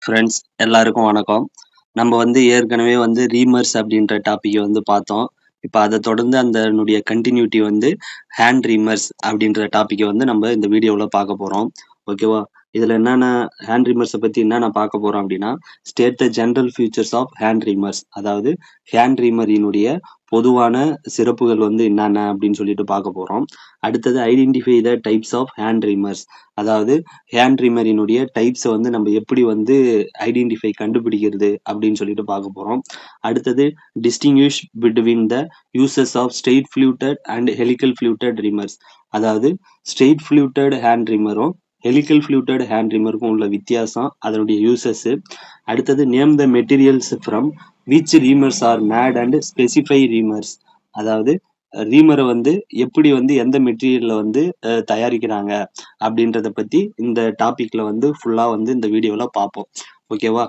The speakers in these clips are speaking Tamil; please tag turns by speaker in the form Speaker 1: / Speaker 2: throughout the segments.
Speaker 1: ஃப்ரெண்ட்ஸ் எல்லாருக்கும் வணக்கம். நம்ம ஏற்கனவே ரீமர்ஸ் அப்படின்ற டாபிக்க பார்த்தோம். இப்ப அத தொடர்ந்து அதனுடைய கன்டினியூட்டி ஹேண்ட் ரீமர்ஸ் அப்படின்ற டாபிக்க நம்ம இந்த வீடியோல பார்க்க போறோம். ஓகேவா? இதுல என்னென்ன ஹேண்ட் ரீமர்ஸ பத்தி என்னென்ன பார்க்க போறோம் அப்படின்னா, state the general features of hand reamers. அதாவது ஹேண்ட் ரீமரினுடைய பொதுவான சிறப்புகள் என்னென்ன அப்படின்னு சொல்லிட்டு பார்க்க போறோம். அடுத்தது identify the types of hand reamers. அதாவது ஹேண்ட் ரீமரினுடைய டைப்ஸ நம்ம எப்படி ஐடென்டிஃபை கண்டுபிடிக்கிறது அப்படின்னு சொல்லிட்டு பார்க்க போறோம். அடுத்தது distinguish between the uses of straight fluted and helical fluted reamers. அதாவது ஸ்ட்ரெயிட் ஃப்ளூட்டட் ஹேண்ட் ரீமரும் ஹெலிக்கல் ஃப்ளூட்டட் ஹேண்ட் ரீமருக்கும் உள்ள வித்தியாசம், அதனுடைய யூசஸ். அடுத்தது name the materials from which reamers are made and specify reamers. அதாவது ரீமரை எப்படி எந்த மெட்டீரியல்ல தயாரிக்கிறாங்க அப்படின்றத பத்தி இந்த டாபிக்ல ஃபுல்லா இந்த வீடியோல பார்ப்போம். ஓகேவா?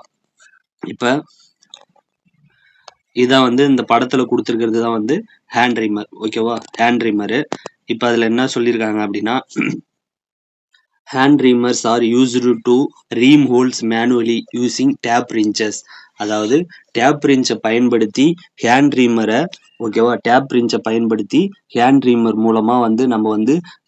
Speaker 1: இப்ப இதான் இந்த படத்துல கொடுத்திருக்கிறது தான் ஹேண்ட் ரீமர். ஓகேவா? ஹேண்ட் ரீமரு. இப்ப அதுல என்ன சொல்லியிருக்காங்க அப்படின்னா, hand reamers are used to ream holes manually using tap wrenches. அதாவது டேப் ரிஞ்சை பயன்படுத்தி ஹேண்ட் ரீமரை, ஓகேவா, டேப் ரிஞ்சை பயன்படுத்தி ஹேண்ட் ரீமர் மூலமா நம்ம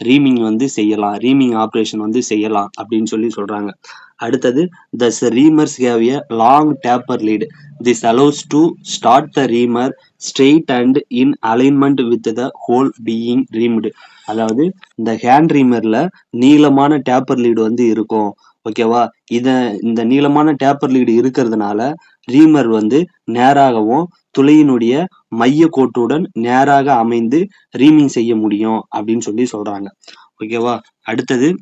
Speaker 1: ரீமிங் செய்யலாம், ரீமிங் ஆப்ரேஷன் செய்யலாம் அப்படின்னு சொல்றாங்க. அடுத்தது thus reamers have a long taper lead. This allows to start the reamer straight and in alignment with the hole being reamed. அதாவது இந்த ஹேண்ட் ரீமர்ல நீளமான டேப்பர் லீடு இருக்கும். ஓகேவா? இந்த நீளமான டேப்பர் லீடு இருக்கிறதுனால ரீமர் நேராகவும் துளையினுடைய மைய கோட்டுடன் நேராக அமைந்து ரீமிங் செய்ய முடியும் அப்படின்னு சொல்றாங்க. ஓகேவா? அடுத்தது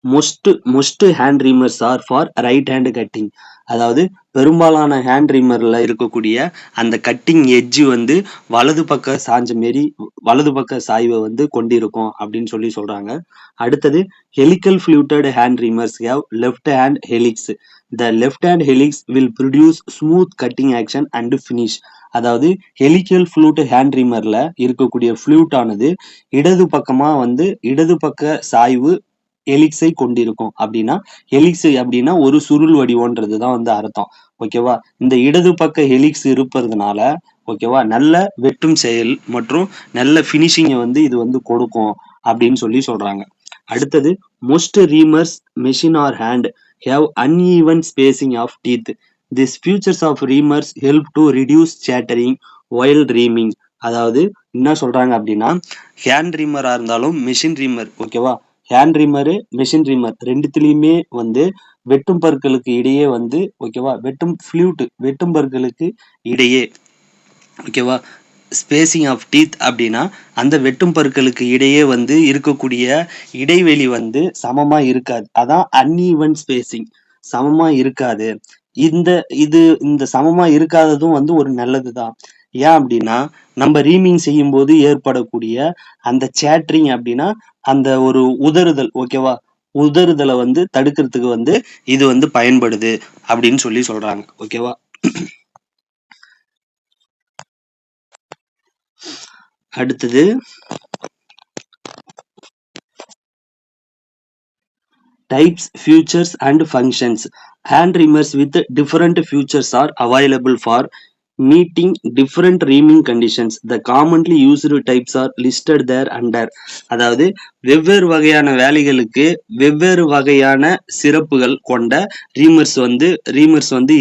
Speaker 1: most hand reamers are for right hand cutting. அதாவது பெரும்பாலான ஹேண்ட் ரீமர்ல இருக்கக்கூடிய அந்த கட்டிங் எட்ஜ் வலது பக்க சாஞ்ச மாரி வலது பக்க சாய்வை கொண்டிருக்கும் அப்படின்னு சொல்றாங்க. அடுத்தது helical fluted hand reamers have left hand helix. The left hand helix will produce smooth cutting action and finish. அதாவது ஹெலிக்கல் ஃப்ளூட் ஹேண்ட் ரீமர்ல இருக்கக்கூடிய ஃப்ளூட் ஆனது இடது பக்கமா இடது பக்க சாய்வு ஹெலிக்ஸை கொண்டிருக்கும். அப்படின்னா ஹெலிக்ஸ் அப்படின்னா ஒரு சுருள் வடிவம்ன்றதுதான் அர்த்தம். ஓகேவா? இந்த இடது பக்க ஹெலிக்ஸ் இருப்பதுனால, ஓகேவா, நல்ல வெட்டும் செயல் மற்றும் நல்ல பினிஷிங்கை இது கொடுக்கும் அப்படின்னு சொல்றாங்க. அடுத்தது most reamers machine or hand have uneven spacing of teeth. These features of reamers help to reduce chattering while reaming. அதாவது என்ன சொல்றாங்க அப்படின்னா, ஹேண்ட் ரீமரா இருந்தாலும் மெஷின் ரீமர், ஓகேவா, ஹேண்ட் ரீமரு மெஷின் ரீமர் ரெண்டுத்துலயுமே வெட்டும் பற்களுக்கு இடையே ஓகேவா, வெட்டும் பற்களுக்கு இடையே, ஓகேவா, ஸ்பேசிங் ஆஃப் டீத் அப்படின்னா அந்த வெட்டும் பற்களுக்கு இடையே இருக்கக்கூடிய இடைவெளி சமமா இருக்காது. அதான் அன்ஈவன் ஸ்பேசிங், சமமா இருக்காது. இந்த சமமா இருக்காததும் ஒரு நல்லதுதான். ஏன் அப்படின்னா, நம்ம ரீமிங் செய்யும் போது ஏற்படக்கூடிய அந்த சேட்ரிங் அப்படின்னா அந்த ஒரு உதறுதல், ஓகேவா, உதறுதலை தடுக்கிறதுக்கு இது பயன்படுது அப்படின்னு சொல்றாங்க. ஓகேவா? அடுத்தது types, features and functions. Hand reamers with different features are available for meeting different reaming conditions. The commonly used types are listed there under. அதாவது வெவ்வேறு வகையான வேலைகளுக்கு வெவ்வேறு வகையான சிறப்புகள் கொண்ட ரீமர்ஸ்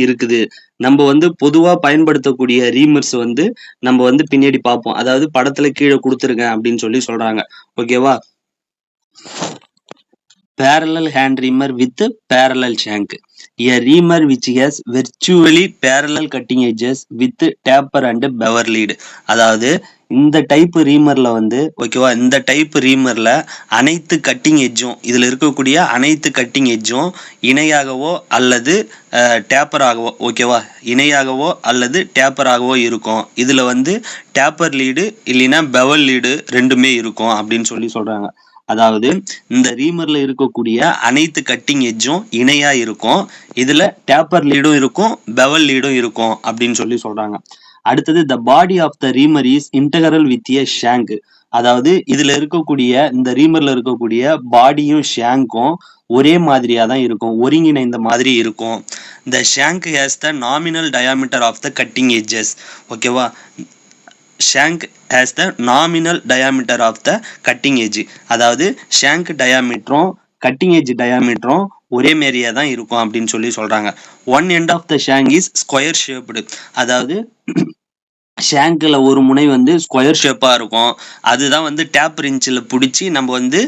Speaker 1: இருக்குது. நம்ம பொதுவா பயன்படுத்தக்கூடிய ரீமர்ஸ் நம்ம பின்னாடி பார்ப்போம். அதாவது படத்துல கீழே கொடுத்துருக்கேன் அப்படின்னு சொல்றாங்க. ஓகேவா? Parallel hand reamer with parallel shank. A reamer which has virtually parallel cutting edges with taper and bevel lead. அதாவது இந்த டைப் ரீமர்ல ஓகேவா, இந்த டைப் ரீமர்ல அனைத்து கட்டிங் எட்ஜும், இதுல இருக்கக்கூடிய அனைத்து கட்டிங் எட்ஜும் இணையாகவோ அல்லது டேப்பராகவோ, ஓகேவா, இணையாகவோ அல்லது டேப்பராகவோ இருக்கும். இதுல டேப்பர் லீடு இல்லைன்னா பெவல் லீடு ரெண்டுமே இருக்கும் அப்படின்னு சொல்றாங்க. அதாவது இந்த ரீமர்ல இருக்கக்கூடிய அனைத்து கட்டிங் எட்ஜும் இணையா இருக்கும். இதுல டேப்பர் லீடும் இருக்கும், பெவல் லீடும் இருக்கும் அப்படின்னு சொல்றாங்க. அடுத்தது the body of the reamer is integral with a shank. அதாவது இதுல இருக்கக்கூடிய இந்த ரீமர்ல இருக்கக்கூடிய பாடியும் ஷேங்கும் ஒரே மாதிரியா தான் இருக்கும், ஒருங்கிணைந்த மாதிரி இருக்கும். the shank has the nominal diameter of the cutting edges. ஓகேவா, shank has the nominal diameter of the cutting edge. அதாவது shank diameterம் cutting edge diameterம் ஒரே மாதிரியா தான் இருக்கும் அப்படின்னு சொல்லி சொல்றாங்க. one end of the shank is square shaped. அதாவது ஷேங்க்ல ஒரு முனை வந்து ஸ்கொயர் ஷேப்பா இருக்கும். அதுதான் வந்து டேப் ரிஞ்சில் பிடிச்சி நம்ம வந்து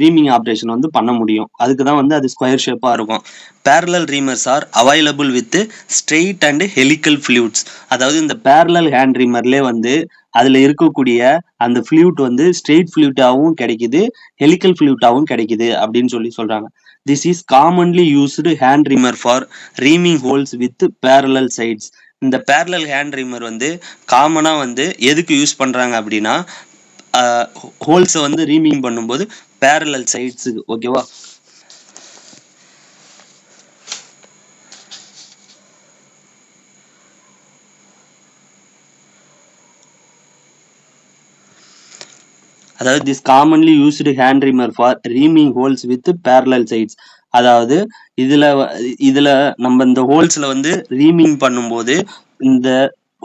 Speaker 1: ரீமிங் ஆப்ரேஷன் வந்து பண்ண முடியும். அதுக்கு தான் வந்து அது ஸ்கொயர் ஷேப்பா இருக்கும். parallel reamers are available with straight and helical fluids. அதாவது இந்த parallel hand reamerலே வந்து அதுல இருக்கக்கூடிய அந்த ஃப்ளூட் வந்து ஸ்ட்ரெயிட் ஃப்ளூட்டாகவும் கிடைக்குது, ஹெலிக்கல் ஃப்ளூட்டாகவும் கிடைக்குது அப்படின்னு சொல்லி சொல்றாங்க. This is commonly used hand reamer for reaming holes with parallel sides. இந்த parallel hand reamer வந்து காமனா வந்து எதுக்கு யூஸ் பண்றாங்க அப்படின்னா ஹோல்ஸை வந்து ரீமிங் பண்ணும்போது parallel sides-க்கு. ஓகேவா, அதாவது this commonly used hand reamer for reaming holes with parallel sides. அதாவது இதுல நம்ம இந்த ஹோல்ஸ்ல வந்து ரீமிங் பண்ணும்போது இந்த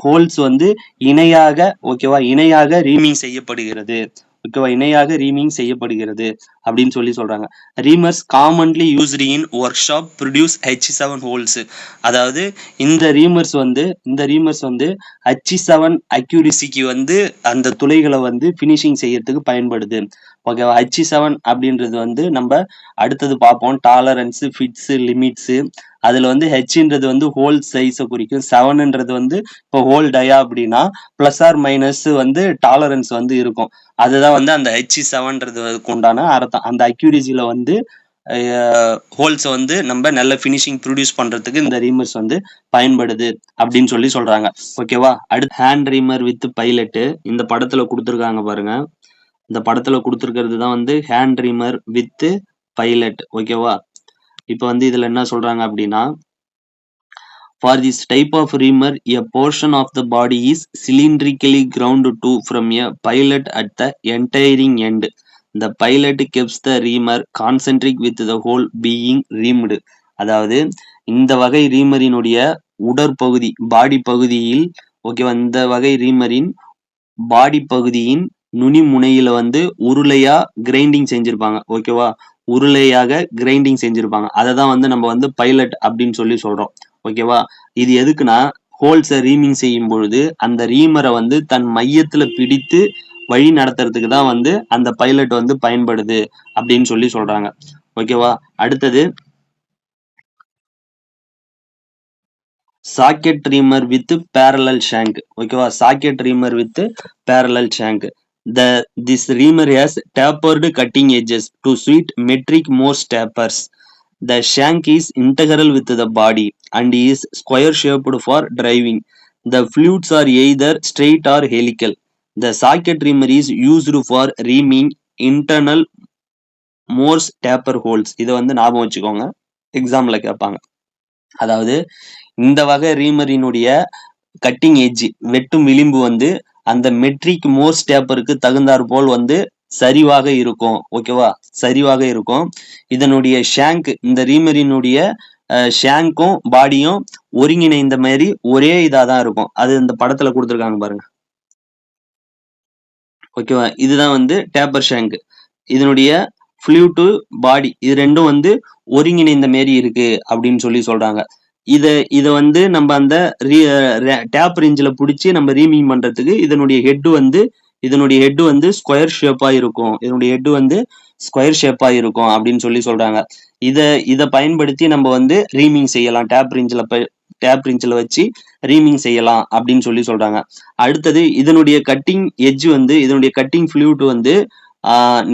Speaker 1: ஹோல்ஸ் வந்து இணையாக, ஓகேவா, இணையாக ரீமிங் செய்யப்படுகிறது. ஓகேவா, இணையாக ரீமிங் செய்யப்படுகிறது அப்படின்னு சொல்லி சொல்றாங்க. Reamers commonly used in workshop produce H7 holes. அதாவது இந்த ரீமர்ஸ் வந்து H7 அக்யூரிசிக்கு வந்து அந்த துளைகளை வந்து ஃபினிஷிங் செய்யறதுக்கு பயன்படுது. ஓகேவா, H7 அப்படின்றது வந்து நம்ம அடுத்தது பார்ப்போம். Tolerance, fits, limits. அதுல வந்து ஹெச்ன்றது வந்து ஹோல் சைஸை குறிக்கும், 7ன்றது வந்து இப்போ ஹோல் டயா அப்படின்னா பிளஸ் ஆர் மைனஸ் வந்து டாலரன்ஸ் வந்து இருக்கும். அதுதான் வந்து அந்த H7ன்றதுக்கு உண்டான அர்த்தம். அந்த அக்யூரிசியில வந்து ஹோல்ஸை வந்து நம்ம நல்ல ஃபினிஷிங் ப்ரொடியூஸ் பண்றதுக்கு இந்த ரீமர்ஸ் வந்து பயன்படுது அப்படின்னு சொல்லி சொல்றாங்க. ஓகேவா, அடுத்து ஹேண்ட் ரீமர் வித் பைலட். இந்த படத்துல கொடுத்துருக்காங்க பாருங்க. இந்த படத்துல கொடுத்துருக்கிறது தான் வந்து ஹேண்ட் ரீமர் வித் பைலட். ஓகேவா, இப்போ வந்து இதுல என்ன சொல்றாங்க அப்படின்னா, for this type of reamer a portion of the body is cylindrically ground to from a pilot at the entering end. The pilot keeps the reamer concentric with the whole being reamed. அதாவது இந்த வகை ரீமரினுடைய உடற்பகுதி பாடி பகுதியில், ஓகேவா, இந்த வகை ரீமரின் பாடி பகுதியின் நுனி முனையில வந்து உருளையா கிரைண்டிங் செஞ்சிருப்பாங்க. ஓகேவா, உருளையாக கிரைண்டிங் செஞ்சிருப்பாங்க. அதை தான் வந்து நம்ம வந்து பைலட் அப்படின்னு சொல்லி சொல்றோம். ஓகேவா, இது எதுக்குன்னா ஹோல்ஸை ரீமிங் செய்யும் பொழுது அந்த ரீமரை வந்து தன் மையத்துல பிடித்து வழி நடத்துறதுக்கு தான் வந்து அந்த பைலட் வந்து பயன்படுது அப்படின்னு சொல்லி சொல்றாங்க. ஓகேவா, அடுத்தது socket reamer with parallel shank. ஓகேவா, socket reamer with parallel shank. This reamer has tapered cutting edges to suit metric Morse tapers. The shank is integral with the body and is square shaped for driving. The flutes are either straight or helical. The socket reamer is used for reaming internal Morse taper holes. இதை வந்து ஞாபகம் வச்சுக்கோங்க, எக்ஸாம்ல கேட்பாங்க. அதாவது இந்த வகை ரீமரினுடைய கட்டிங் எட்ஜ் வெட்டும் விளிம்பு வந்து அந்த மெட்ரிக் மோர்ஸ் டேப்பருக்கு தகுந்தாற் போல் வந்து சரிவாக இருக்கும். ஓகேவா, சரிவாக இருக்கும். இதனுடைய ஷேங்க், இந்த ரீமரினுடைய ஷேங்க்கும் பாடியும் ஒருங்கிணைந்த மாதிரி ஒரே இதாதான் இருக்கும். அது இந்த படத்துல கொடுத்துருக்காங்க பாருங்க. ஓகேவா, இதுதான் வந்து டேப்பர் ஷேங்க். இதனுடைய ஃப்ளூட்டு பாடி இது ரெண்டும் வந்து ஒருங்கிணைந்த மாரி இருக்கு அப்படின்னு சொல்லி சொல்றாங்க. இத வந்து நம்ம அந்த டேப் ரேஞ்சில் பிடிச்சி நம்ம ரீமிங் பண்றதுக்கு இதனுடைய ஹெட் வந்து ஸ்கொயர் ஷேப்பா இருக்கும். இதனுடைய ஹெட் வந்து ஸ்கொயர் ஷேப்பா இருக்கும் அப்படின்னு சொல்லி சொல்றாங்க. இத பயன்படுத்தி நம்ம வந்து ரீமிங் செய்யலாம், டேப் ரேஞ்சில் வச்சு ரீமிங் செய்யலாம் அப்படின்னு சொல்லி சொல்றாங்க. அடுத்தது இதனுடைய கட்டிங் எட்ஜ் வந்து இதனுடைய கட்டிங் ஃப்ளூட் வந்து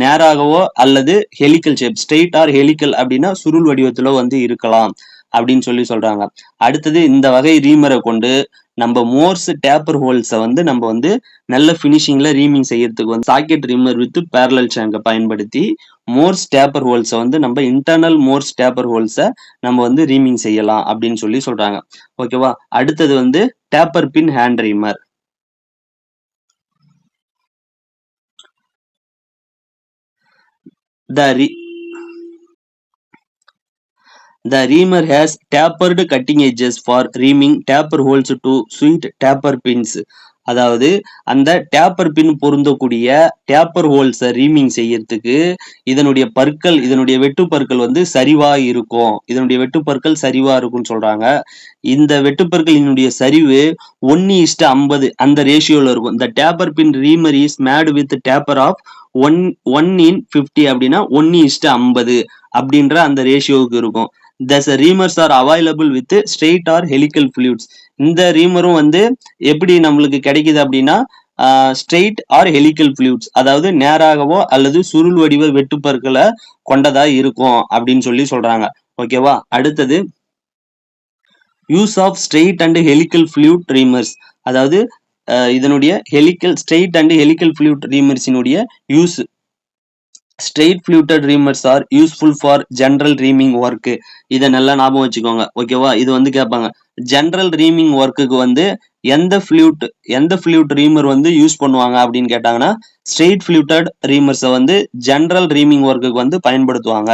Speaker 1: நேராகவோ அல்லது helical shape, straight or helical அப்படின்னா சுருள் வடிவத்துல வந்து இருக்கலாம் அப்படின்னு சொல்லி சொல்றாங்க. அடுத்தது இந்த வகை ரீமரை கொண்டு நம்ம மோர்ஸ் டேப்பர் ஹோல்ஸை வந்து நம்ம வந்து நல்ல ஃபினிஷிங்ல ரீமிங் செய்யறதுக்கு வந்து socket reamer with parallel shank பயன்படுத்தி மோர்ஸ் டேப்பர் ஹோல்ஸை வந்து நம்ம இன்டர்னல் மோர்ஸ் டேப்பர் ஹோல்ஸை நம்ம வந்து ரீமிங் செய்யலாம் அப்படின்னு சொல்லி சொல்றாங்க. ஓகேவா, அடுத்தது வந்து taper pin hand reamer. The reamer has tapered cutting edges for reaming taper holes to suit taper pins. அதாவது அந்த டேப்பர் பின் பொருந்தக்கூடிய டேப்பர் ஹோல்ஸை ரீமிங் செய்யறதுக்கு இதனுடைய வெட்டு பற்கள் வந்து சரிவா இருக்கும். இதனுடைய வெட்டு பற்கள் சரிவா இருக்கும்னு சொல்றாங்க. இந்த வெட்டு பற்களினுடைய சரிவு 1:50 அந்த ரேஷியோல இருக்கும். இந்த taper pin reamer is made with taper of 1:50 அப்படின்னா 1:50 அப்படின்ற அந்த ரேஷியோவுக்கு இருக்கும். Thus reamers are available with straight or helical fluids. இந்த ரீமரும் வந்து எப்படி நம்மளுக்கு கிடைக்குது அப்படின்னா ஸ்ட்ரெயிட் ஆர் ஹெலிக்கல் ஃப்ளூயிட்ஸ், அதாவது நேராகவோ அல்லது சுருள் வடிவ வெட்டுப்பற்களை கொண்டதா இருக்கும் அப்படின்னு சொல்றாங்க. ஓகேவா. அடுத்தது use of straight and helical fluid reamers, அதாவது இதனுடைய ஸ்ட்ரெயிட் அண்ட் ஹெலிக்கல் ஃப்ளூயிட் ரீமர்ஸினுடைய use. Straight fluted reamers are useful for general reaming work. இதை நல்லா ஞாபகம் வச்சுக்கோங்க. ஓகேவா. இது வந்து கேட்பாங்க, ஜென்ரல் ரீமிங் ஒர்க்குக்கு வந்து எந்த ஃப்ளூட் ரீமர் வந்து யூஸ் பண்ணுவாங்க அப்படின்னு கேட்டாங்கன்னா ஸ்ட்ரெயிட் ஃப்ளூட்டட் ரீமர்ஸை வந்து ஜென்ரல் ரீமிங் ஒர்க்குக்கு வந்து பயன்படுத்துவாங்க.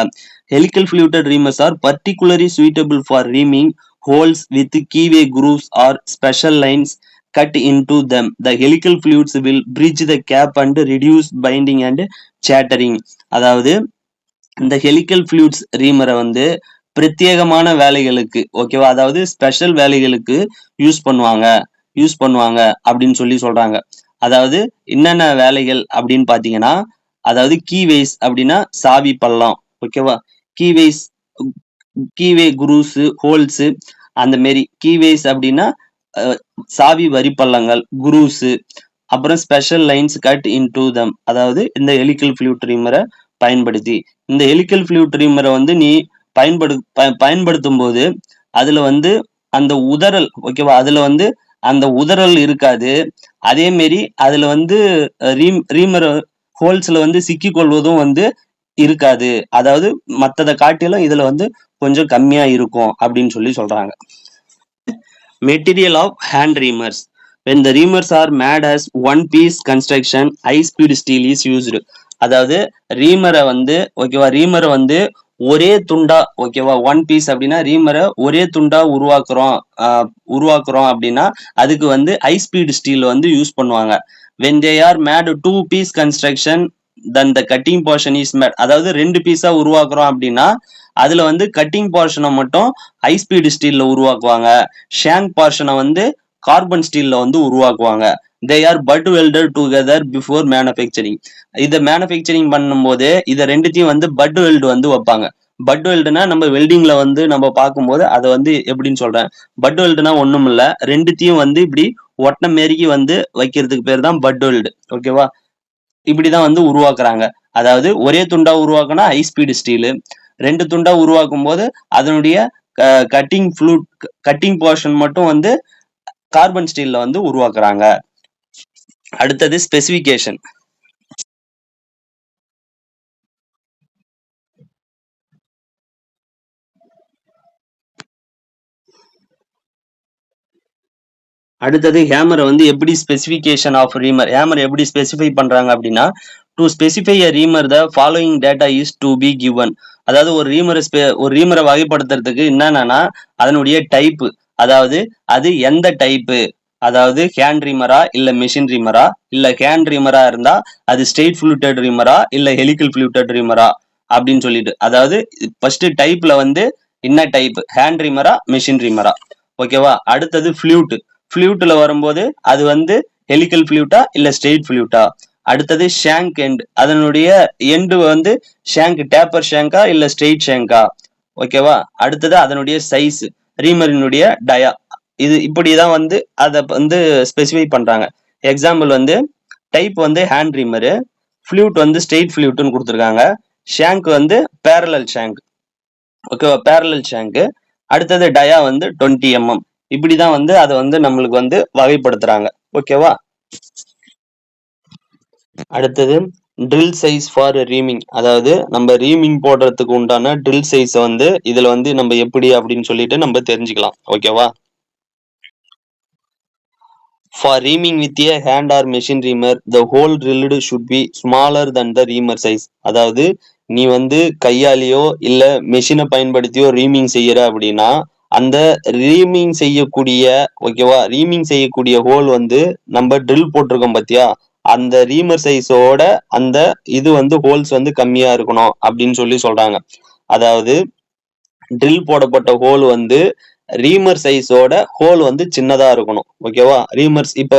Speaker 1: Helical fluted reamers are particularly suitable for reaming holes with keyway grooves or special lines cut into them. The helical fluids will bridge the gap and reduce binding and chattering. அதாவது இந்த ஹெலிக்கல் ஃப்ளூயிட்ஸ் ரீமரை வந்து பிரத்யேகமான வேலைகளுக்கு, ஓகேவா, அதாவது ஸ்பெஷல் வேலைகளுக்கு யூஸ் பண்ணுவாங்க அப்படின்னு சொல்றாங்க. அதாவது என்னென்ன வேலைகள் அப்படின்னு பாத்தீங்கன்னா, அதாவது கீவேஸ் அப்படின்னா சாவி பள்ளம், ஓகேவா, கீவே குரூஸ் ஹோல்ஸ், அந்த மாரி கீவேஸ் அப்படின்னா சாவி வரிப்பள்ளங்கள், குரூஸ், அப்புறம் ஸ்பெஷல் லைன்ஸ் கட் இன்டு தம், அதாவது இந்த ஹெலிக்கல் ஃப்ளூயிட் ரீமரை பயன்படுத்தி. இந்த ஹெலிக்கல் ஃப்ளூயிட் ரீமரை வந்து நீ பயன்படுத்தும் போது அதுல வந்து அந்த உதறல், ஓகேவா, அதுல வந்து அந்த உதறல் இருக்காது. அதே மாரி அதுல வந்து ரீமர் ஹோல்ஸ்ல வந்து சிக்கி கொள்வதும் வந்து இருக்காது. அதாவது மற்றதை காட்டிலும் இதுல வந்து கொஞ்சம் கம்மியா இருக்கும் அப்படின்னு சொல்றாங்க. Material of hand reamers. when the reamers are made as one piece construction, high speed steel is used. அதாவது ரீமரை வந்து ஒரே துண்டா, ஓகேவா, ஒன் பீஸ் அப்படின்னா ரீமரை ஒரே துண்டா உருவாக்குறோம் அப்படின்னா அதுக்கு வந்து ஹை ஸ்பீட் ஸ்டீல் வந்து யூஸ் பண்ணுவாங்க. when they are made two piece construction, then the cutting portion is made. அதாவது 2 பீஸா உருவாக்குறோம் அப்படின்னா அதுல வந்து கட்டிங் போர்ஷனை மட்டும் ஹை ஸ்பீடு ஸ்டீல்ல உருவாக்குவாங்க. ஷேங்க் போர்ஷனை வந்து கார்பன் ஸ்டீல்ல வந்து உருவாக்குவாங்க. they are butt welded together before manufacturing. இதை மேனுஃபேக்சரிங் பண்ணும்போது இதை ரெண்டுத்தையும் வந்து பட் வெல்டு வந்து வைப்பாங்க. பட் வெல்டுனா நம்ம வெல்டிங்ல வந்து நம்ம பார்க்கும்போது அதை வந்து எப்படின்னு சொல்றேன். பட் வெல்டுனா ஒண்ணும் இல்ல, ரெண்டுத்தையும் வந்து இப்படி ஒட்ட மாரிக்கு வந்து வைக்கிறதுக்கு பேர் தான் பட் வெல்டு. ஓகேவா. இப்படிதான் வந்து உருவாக்குறாங்க. அதாவது ஒரே துண்டா உருவாக்குனா ஹை ஸ்பீடு ஸ்டீலு, 2 துண்டா உருவாக்கும் போது அதனுடைய கட்டிங் போர்ஷன் மட்டும் வந்து கார்பன் ஸ்டீல்ல வந்து உருவாக்குறாங்க. அடுத்தது ஸ்பெசிபிகேஷன். அடுத்தது ஹேமரை வந்து எப்படி ஸ்பெசிபிகேஷன் ஆஃப் ரீமர், ஹேமர் எப்படி ஸ்பெசிஃபை பண்றாங்க அப்படின்னா, to specify a reamer the following data is to be given. அதாவது ஒரு ரீமரை வகைப்படுத்துறதுக்கு என்னன்னா அதனுடைய டைப், அதாவது அது எந்த டைப்பு, அதாவது ஹேண்ட் ரீமரா இல்ல மெஷின் ரீமரா, இல்ல ஹேண்ட் ரீமரா இருந்தா அது ஸ்ட்ரெயிட் ஃப்ளூட்டட் ரீமரா இல்ல ஹெலிக்கல் ஃப்ளூட்டட் ரீமரா அப்படின்னு சொல்லிட்டு, அதாவது ஃபர்ஸ்ட் டைப்ல வந்து என்ன டைப், ஹேண்ட் ரீமரா மெஷின் ரீமரா, ஓகேவா. அடுத்தது ஃப்ளூட்ல வரும்போது அது வந்து ஹெலிக்கல் ஃப்ளூட்டா இல்ல ஸ்ட்ரெயிட் ஃப்ளூட்டா. அடுத்தது ஷேங்க் எண்ட், அதனுடைய எண்டு வந்து ஷேங்க் டேப்பர் ஷேங்கா இல்ல ஸ்ட்ரெயிட் ஷேங்கா, ஓகேவா. அடுத்தது அதனுடைய சைஸ், ரீமரினுடைய டயா, இது இப்படிதான் வந்து அதை வந்து ஸ்பெசிஃபை பண்றாங்க. எக்ஸாம்பிள் வந்து டைப் வந்து ஹேண்ட் ரீமரு, ஃப்ளூட் வந்து ஸ்ட்ரெயிட் ஃப்ளூட்னு கொடுத்துருக்காங்க, ஷேங்க் வந்து பேரலல் ஷேங்க், ஓகேவா, பேரலல் ஷேங்க். அடுத்தது டயா வந்து 20 mm. இப்படிதான் வந்து அதை வந்து நம்மளுக்கு வந்து வகைப்படுத்துறாங்க. ஓகேவா. அடுத்தது ட்ரில் சைஸ் ஃபார் ரீமிங், அதாவது நம்ம ரீமிங் போடுறதுக்கு உண்டான ட்ரில் சைஸ் வந்து இதுல வந்து நம்ம எப்படி அப்படின்னு சொல்லிட்டு நம்ம தெரிஞ்சுக்கலாம். ஓகேவா. For reaming with a hand or machine reamer, the hole drilled should be smaller than the reamer size. அதாவது நீ வந்து கையாலேயோ இல்ல மெஷினை பயன்படுத்தியோ ரீமிங் செய்யற அப்படின்னா அந்த ரீமிங் செய்யக்கூடிய ஓகேவா ரீமிங் செய்யக்கூடிய ஹோல் வந்து நம்ம ட்ரில் போட்டிருக்கோம் பாத்தியா அந்த ரீமர் சைஸோட அந்த இது வந்து ஹோல்ஸ் வந்து கம்மியா இருக்கணும் அப்படின்னு சொல்லி சொல்றாங்க. அதாவது ட்ரில் போடப்பட்ட ஹோல் வந்து ரீமர் சைஸோட ஹோல் வந்து சின்னதா இருக்கணும். ஓகேவா ரீமர்ஸ் இப்ப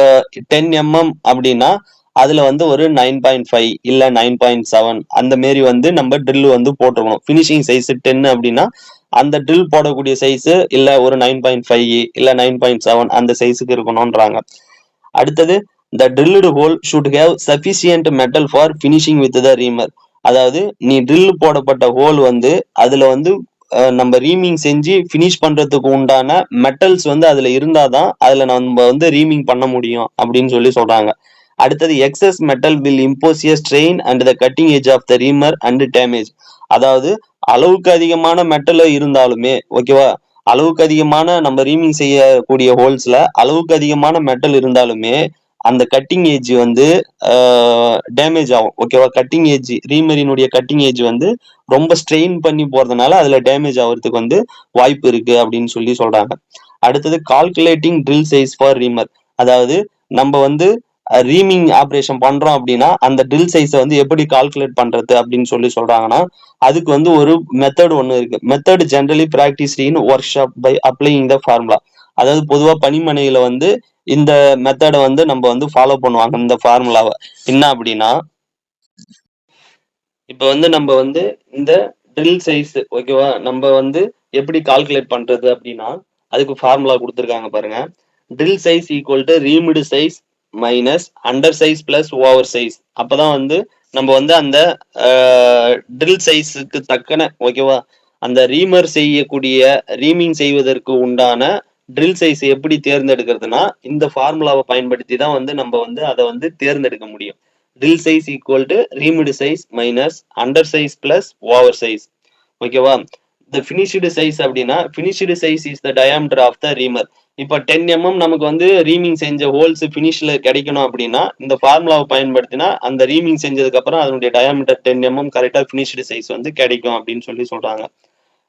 Speaker 1: 10 mm அப்படின்னா அதுல வந்து ஒரு 9.5 இல்ல 9.7 அந்த மாரி வந்து நம்ம ட்ரில் வந்து போட்டுருக்கணும். பினிஷிங் சைஸ் 10 அப்படின்னா அந்த ட்ரில் போடக்கூடிய சைஸ் இல்ல ஒரு 9.5 இல்ல 9.7 அந்த சைஸுக்கு இருக்கணும்ன்றாங்க. அடுத்தது the drilled hole should have sufficient metal for finishing with the reamer. அதாவது நீ ட்ரில் போடப்பட்ட ஹோல் வந்து அதுல வந்து நம்ம ரீமிங் செஞ்சு ஃபினிஷ் பண்றதுக்கு உண்டான மெட்டல்ஸ் வந்து அதுல இருந்தாதான் அதுல நம்ம வந்து ரீமிங் பண்ண முடியும் அப்படின்னு சொல்லி சொல்றாங்க. அடுத்தது excess metal will impose a strain and the cutting edge of the reamer and damage. அதாவது அளவுக்கு அதிகமான மெட்டல் இருந்தாலுமே ஓகேவா அளவுக்கு அதிகமான நம்ம ரீமிங் செய்யக்கூடிய ஹோல்ஸ்ல அளவுக்கு அதிகமான மெட்டல் இருந்தாலுமே அந்த கட்டிங் ஏஜ் வந்து டேமேஜ் ஆகும். ஓகேவா கட்டிங் ஏஜ் ரீமரினுடைய கட்டிங் ஏஜ் வந்து ரொம்ப ஸ்ட்ரெயின் பண்ணி போறதுனால அதுல டேமேஜ் ஆகிறதுக்கு வந்து வாய்ப்பு இருக்கு அப்படின்னு சொல்லி சொல்றாங்க. அடுத்தது கால்குலேட்டிங் ட்ரில் சைஸ் ஃபார் ரீமர். அதாவது நம்ம வந்து ரீமிங் ஆப்ரேஷன் பண்றோம் அப்படின்னா அந்த ட்ரில் சைஸை வந்து எப்படி கால்குலேட் பண்றது அப்படின்னு சொல்லி சொல்றாங்கன்னா அதுக்கு வந்து ஒரு மெத்தட் ஒன்று இருக்கு. Method generally practice in workshop by applying the formula. அதாவது பொதுவா பணிமனையில வந்து இந்த மெத்தடை வந்து நம்ம வந்து ஃபாலோ பண்ணுவாங்க. இந்த ஃபார்முலாவை என்ன அப்படின்னா இப்ப வந்து நம்ம வந்து இந்த ட்ரில் சைஸ் ஓகேவா நம்ம வந்து எப்படி கால்குலேட் பண்றது அப்படின்னா அதுக்கு ஃபார்முலா கொடுத்துருக்காங்க பாருங்க. Drill size equal to reamed size minus under size plus over size. அப்பதான் வந்து நம்ம வந்து அந்த ட்ரில் சைஸுக்கு தக்கன ஓகேவா அந்த ரீமர் செய்யக்கூடிய ரீமிங் செய்வதற்கு உண்டான ட்ரில் சைஸ் எப்படி தேர்ந்தெடுக்கிறதுனா இந்த ஃபார்முலாவை பயன்படுத்தி தான் வந்து நம்ம வந்து அதை வந்து தேர்ந்தெடுக்க முடியும். Drill size equal to reamed size minus under size plus over size. ஓகேவா the finished size அப்படின்னா finished size is the diameter of the reamer. இப்போ 10 mm நமக்கு வந்து ரீமிங் செஞ்ச ஹோல்ஸ் ஃபினிஷ்ல கிடைக்கணும் அப்படின்னா இந்த ஃபார்முலாவை பயன்படுத்தினா அந்த ரீமிங் செஞ்சதுக்கு அப்புறம் அதனுடைய டயாமீட்டர் 10 mm கரெக்டா ஃபினிஷ்டு சைஸ் வந்து கிடைக்கும் அப்படின்னு சொல்லி சொல்றாங்க.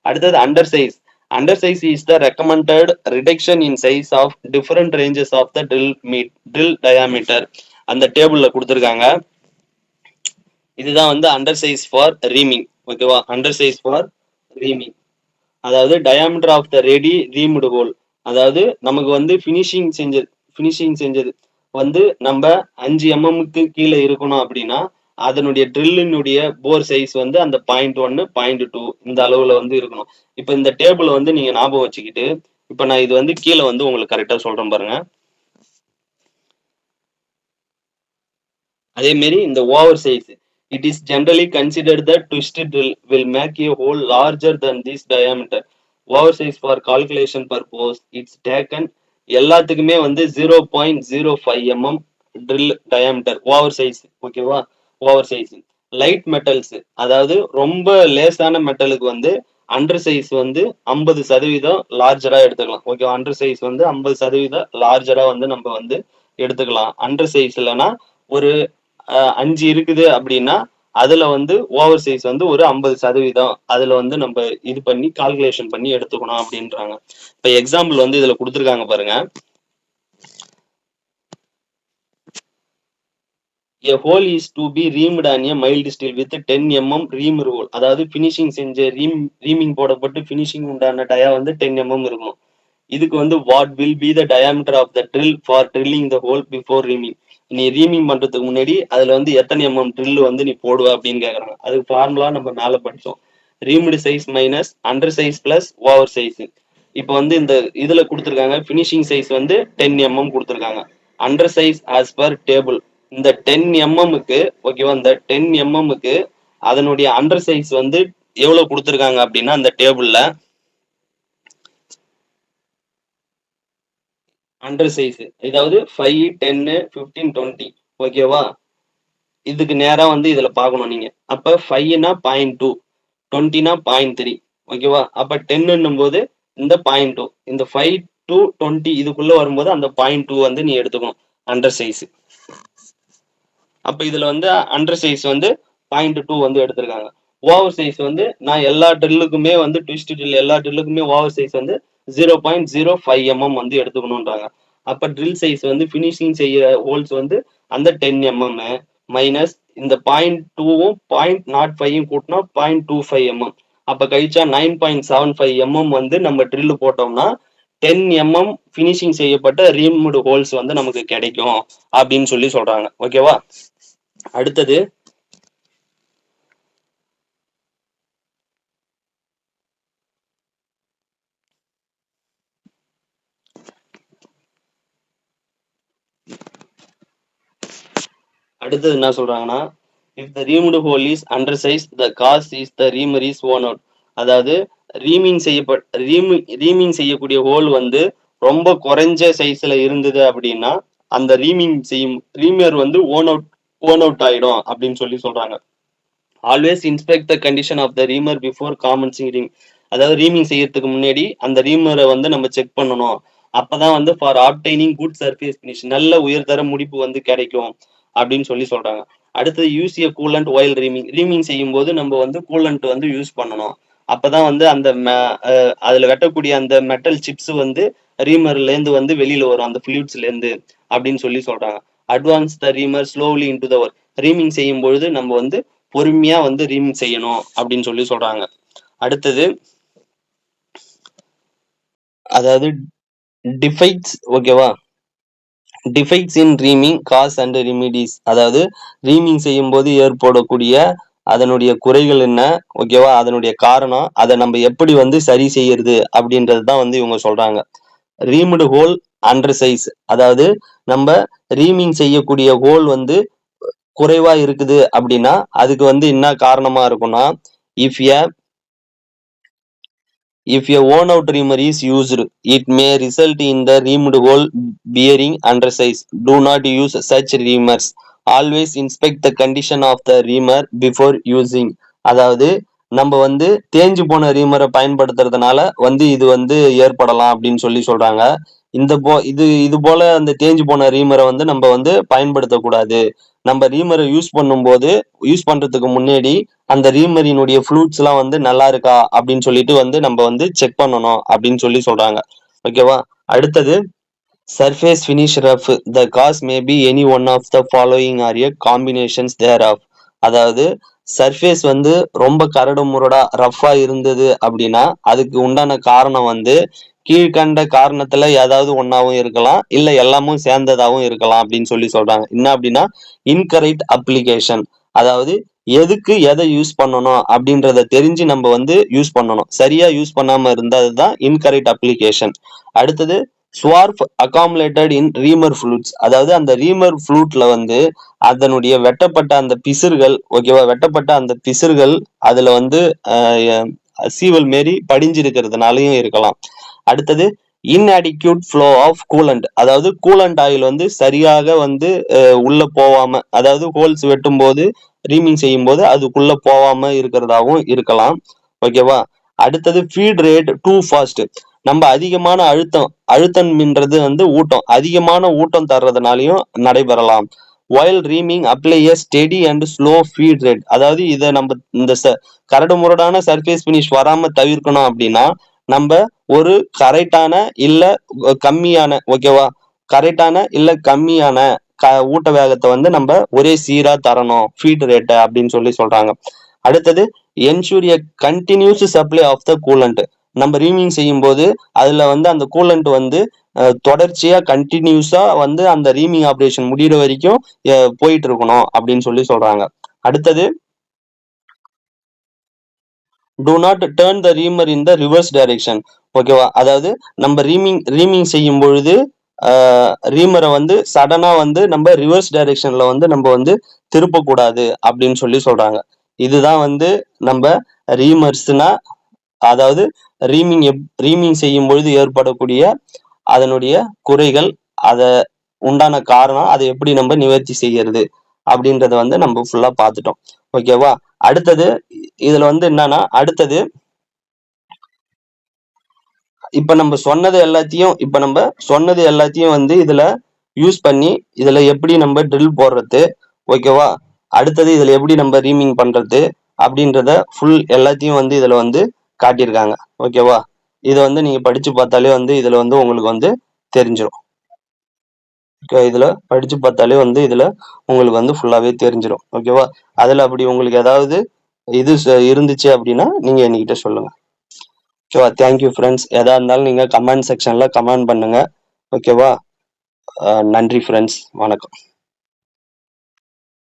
Speaker 1: அடுத்தது under size. Under size is the recommended reduction in size of different ranges of the drill diameter. அந்த டேபிள்ல கொடுத்துருக்காங்க. இதுதான் வந்து அண்டர் சைஸ் ஃபார் ரீமிங். ஓகேவா அண்டர் சைஸ் ஃபார் ரீமிங் அதாவது diameter of the ready reamed hole. அதாவது நமக்கு வந்து ஃபினிஷிங் செஞ்சது வந்து நம்ம 5 mmக்கு கீழே இருக்கணும் அப்படின்னா அதனுடைய ட்ரில்லினுடைய போர் சைஸ் வந்து அந்த 0.1 0.2 இந்த அளவுல வந்து இருக்கணும். இப்ப இந்த டேபிள் வந்து நீங்க ஞாபகம் வச்சுக்கிட்டு இப்ப நான் இது வந்து கீழே வந்து உங்களுக்கு கரெக்டா சொல்றேன் பாருங்க. அதே மாதிரி இந்த over size it is generally considered that twisted drill will make a hole larger than this diameter. Oversize for calculation purpose it's taken எல்லாத்துக்குமே வந்து 0.05 mm drill diameter over size. ஓகேவா ஓவர் சைஸ் லைட் மெட்டல்ஸ் அதாவது ரொம்ப லேசான மெட்டலுக்கு வந்து அண்டர் சைஸ் வந்து 50% லார்ஜரா எடுத்துக்கலாம். ஓகேவா அண்டர் சைஸ் வந்து 50% லார்ஜரா வந்து நம்ம வந்து எடுத்துக்கலாம். அண்டர் சைஸ் இல்லைன்னா ஒரு 5 இருக்குது அப்படின்னா அதுல வந்து ஓவர் சைஸ் வந்து ஒரு 50% அதுல வந்து நம்ம இது பண்ணி கால்குலேஷன் பண்ணி எடுத்துக்கணும் அப்படின்றாங்க. இப்ப எக்ஸாம்பிள் வந்து இதுல கொடுத்துருக்காங்க பாருங்க. A hole is to be reamed on a mild steel with 10 mm reamer hole. அதாவது பினிஷிங் செஞ்ச ரீமிங் போடப்பட்டு பினிஷிங் உண்டான டயா வந்து 10 mm இருக்கணும். இதுக்கு வந்து what will be the diameter of the drill for drilling the hole before reaming. நீ ரீமிங் பண்றதுக்கு முன்னாடி அதுல வந்து எத்தனை ட்ரில் வந்து நீ போடுவ அப்படின்னு கேக்குறாங்க. அதுக்கு ஃபார்முலா நம்ம மேல படிச்சோம். Reamed size minus under size plus over size. இப்போ வந்து இந்த இதுல கொடுத்துருக்காங்க பினிஷிங் சைஸ் வந்து 10 mm கொடுத்துருக்காங்க. Under size as per table இந்த 10 mmக்கு ஓகேவா இந்த 10 mmக்கு அதனுடைய அண்டர் சைஸ் வந்து எவ்வளவு கொடுத்துருக்காங்க அப்படின்னா அந்த டேபிள்ல அண்டர் சைஸ் அதாவது 5 10 15 20 ஓகேவா இதுக்கு நேரா வந்து இதுல பார்க்கணும் நீங்க. அப்ப 5னா 0.2 20னா 0.3 ஓகேவா அப்ப 10 போது இந்த 0.2 இந்த 5 to 20 இதுக்குள்ள வரும்போது அந்த 0.2 வந்து நீ எடுத்துக்கணும் அண்டர் சைஸ். அப்ப இதுல வந்து அண்டர் சைஸ் வந்து 0.2 வந்து எடுத்திருக்காங்க. ஓவர் சைஸ் வந்து நான் எல்லா ட்ரில்லுக்குமே வந்து ட்விஸ்ட் ட்ரில் எல்லா ட்ரில்லுக்குமே ஓவர் சைஸ் வந்து 0.05 mm வந்து எடுத்துக்கணும்ன்றாங்க. அப்ப ட்ரில் சைஸ் வந்து ஃபினிஷிங் செய்ய ஹோல்ஸ் வந்து அந்த 10 mm மைனஸ் இந்த 0.2வும் 0.05யும் கூட்டினா 0.25 mm. அப்ப கழிச்சா 9.75 mm வந்து நம்ம ட்ரில் போட்டோம்னா 10 mm ஃபினிஷிங் செய்யப்பட்ட ரீம்டு ஹோல்ஸ் வந்து நமக்கு கிடைக்கும் அப்படின்னு சொல்லி சொல்றாங்க. ஓகேவா? அடுத்தது என்ன சொல்றாங்கன்னா, if the reamed hole is under size the cause is the reamer is worn out. அதாவது ரீமிங் செய்யக்கூடிய ஹோல் வந்து ரொம்ப குறைஞ்ச சைஸ்ல இருந்தது அப்படின்னா அந்த ரீமர் வந்து ஓன் அவுட் ஆயிடும் அப்படின்னு சொல்லி சொல்றாங்க. Always inspect the condition of the reamer before commencing ream. அதாவது ரீமிங் செய்யறதுக்கு முன்னாடி அந்த ரீமரை வந்து நம்ம செக் பண்ணணும். அப்பதான் வந்து for obtaining good surface finish நல்ல உயர்தர முடிப்பு வந்து கிடைக்கும் அப்படின்னு சொல்லி சொல்றாங்க. அடுத்தது யூஸ் ஏ கூலண்ட் ஒயில் ரீமிங் செய்யும் போது நம்ம வந்து கூலண்ட் வந்து யூஸ் பண்ணணும். அப்பதான் வந்து அந்த அதுல வெட்டக்கூடிய அந்த மெட்டல் சிப்ஸ் வந்து ரீமர்ல இருந்து வந்து வெளியில வரும் அந்த ஃபிளூயிட்ஸ்ல இருந்து அப்படின்னு சொல்லி சொல்றாங்க. Advance the reamer slowly into the work. Reaming செய்யும் பொழுது நம்ம வந்து பொறுமையா வந்து ரீமிங் செய்யணும் அப்படின்னு சொல்லி சொல்றாங்க. அடுத்தது அதாவது டிஃபெக்ட்ஸ். ஓகேவா? Defects in reaming causes and remedies. அதாவது ரீமிங் செய்யும் போது ஏற்படக்கூடிய அதனுடைய குறைகள் என்ன, ஓகேவா, அதனுடைய காரணம், அதை நம்ம எப்படி வந்து சரி செய்யறது அப்படின்றது தான் வந்து இவங்க சொல்றாங்க. ரீம்டு ஹோல் அண்டர் சைஸ். அதாவது நம்ம ரீமிங் செய்யக்கூடிய ஹோல் வந்து குறைவா இருக்குது அப்படின்னா அதுக்கு வந்து என்ன காரணமா இருக்கும்னா, if A If a worn-out reamer is used, it may result in the reamed hole bearing undersize. Do not use such reamers. Always inspect the condition of the reamer before using. அதாவது நம்ம வந்து தேஞ்சு போன ரீமரை பயன்படுத்துறதுனால வந்து இது வந்து ஏற்படலாம் அப்படின்னு சொல்லி சொல்றாங்க. இது போல அந்த தேஞ்சு போன ரீமரை வந்து நம்ம வந்து பயன்படுத்தக்கூடாது. நம்ம ரீமரை யூஸ் பண்றதுக்கு முன்னாடி அந்த ரீமரினுடைய ஃப்ளூட்ஸ் எல்லாம் வந்து நல்லா இருக்கா அப்படின்னு சொல்லிட்டு வந்து நம்ம வந்து செக் பண்ணணும் அப்படின்னு சொல்லி சொல்றாங்க. ஓகேவா? அடுத்தது surface finish rough. The causes may be any one of the following or a combinations thereof. அதாவது சர்ஃபேஸ் வந்து ரொம்ப கரடு முரடா ரஃபா இருந்தது அப்படின்னா அதுக்கு உண்டான காரணம் வந்து கீழ்கண்ட காரணத்துல ஏதாவது ஒன்னாவும் இருக்கலாம், இல்ல எல்லாமும் சேர்ந்ததாகவும் இருக்கலாம் அப்படின்னு சொல்லி சொல்றாங்க. என்ன அப்படின்னா இன்கரெக்ட் அப்ளிகேஷன். அதாவது எதுக்கு எதை யூஸ் பண்ணணும் அப்படின்றத தெரிஞ்சு நம்ம வந்து யூஸ் பண்ணணும். சரியா யூஸ் பண்ணாம இருந்ததுதான் இன்கரெக்ட் அப்ளிகேஷன். அடுத்தது ஸ்வார்ப் அகாமுலேட்டட் இன் ரீமர் ஃப்ளூட்ஸ். அதாவது அந்த ரீமர் ஃப்ளூட்ல வந்து அதனுடைய வெட்டப்பட்ட அந்த பிசிறுகள், ஓகேவா, வெட்டப்பட்ட அந்த பிசிறுகள் அதுல வந்து சீவல் மாரி படிஞ்சிருக்கிறதுனாலையும் இருக்கலாம். அடுத்தது இன்அடிக்யூட் ஃப்ளோ ஆஃப் கூலண்ட். அதாவது கூலண்ட் ஆயில் வந்து சரியாக வந்து உள்ள போவாம, அதாவது ஹோல்ஸ் வெட்டும் போது ரீமிங் செய்யும் போது அதுக்குள்ள போவாம இருக்கிறதாவும் இருக்கலாம். ஓகேவா? அடுத்தது ஃபீட் ரேட் டூ ஃபாஸ்ட். நம்ம அதிகமான அழுத்தம்ன்றது வந்து அதிகமான ஊட்டம் தர்றதுனாலையும் நடைபெறலாம். Oil reaming apply a steady and slow feed rate. அதாவது இதை நம்ம இந்த கரடு முரடான சர்ஃபேஸ் பினிஷ் வராம தவிர்க்கணும் அப்படின்னா நம்ம ஒரு கரெக்டான இல்ல கம்மியான, ஓகேவா, கரெக்டான இல்ல கம்மியான ஊட்ட வேகத்தை வந்து நம்ம ஒரே சீரா தரணும் ஃபீட் ரேட்டை அப்படின்னு சொல்லி சொல்றாங்க. அடுத்தது ensure a continuous supply of the coolant. நம்ம ரீமிங் செய்யும் போது அதுல வந்து அந்த கூலண்ட் வந்து தொடர்ச்சியா கண்டினியூஸா வந்து அந்த ரீமிங் ஆப்ரேஷன் முடிகிற வரைக்கும் போயிட்டு இருக்கணும் அப்படின்னு சொல்லி சொல்றாங்க. அடுத்தது do not turn the reamer in the reverse direction. ஓகேவா? அதாவது நம்ம ரீமிங் செய்யும் பொழுது ரீமரை வந்து சடனா வந்து நம்ம ரிவர்ஸ் டைரக்ஷன்ல வந்து நம்ம வந்து திருப்பக்கூடாது அப்படின்னு சொல்லி சொல்றாங்க. இதுதான் வந்து நம்ம ரீமர்ஸ்னா, அதாவது ரீமிங் செய்யும் பொழுது ஏற்படக்கூடிய அதனுடைய குறைகள், அத உண்டான காரணம், அதை எப்படி நம்ம நிவர்த்தி செய்யறது அப்படின்றத வந்து நம்ம ஃபுல்லா பார்த்துட்டோம். ஓகேவா? அடுத்தது இதுல வந்து என்னன்னா, அடுத்தது இப்ப நம்ம சொன்னது எல்லாத்தையும் வந்து இதுல யூஸ் பண்ணி இதுல எப்படி நம்ம ட்ரில் போடுறது, ஓகேவா? அடுத்தது இதுல எப்படி நம்ம ரீமிங் பண்றது அப்படின்றத ஃபுல் எல்லாத்தையும் வந்து இதுல வந்து காட்டியிருக்காங்க, ஓகேவா? இதை வந்து நீங்க படிச்சு பார்த்தாலே வந்து இதுல வந்து உங்களுக்கு வந்து தெரிஞ்சிடும். இதுல படிச்சு பார்த்தாலே வந்து இதுல உங்களுக்கு வந்து ஃபுல்லாவே தெரிஞ்சிடும், ஓகேவா? அதுல அப்படி உங்களுக்கு ஏதாவது இது இருந்துச்சு அப்படின்னா நீங்க என்கிட்ட சொல்லுங்க, ஓகேவா? Thank you friends. எதா இருந்தாலும் நீங்க கமெண்ட் செக்ஷன்ல கமெண்ட் பண்ணுங்க, ஓகேவா? நன்றி ஃப்ரெண்ட்ஸ், வணக்கம்.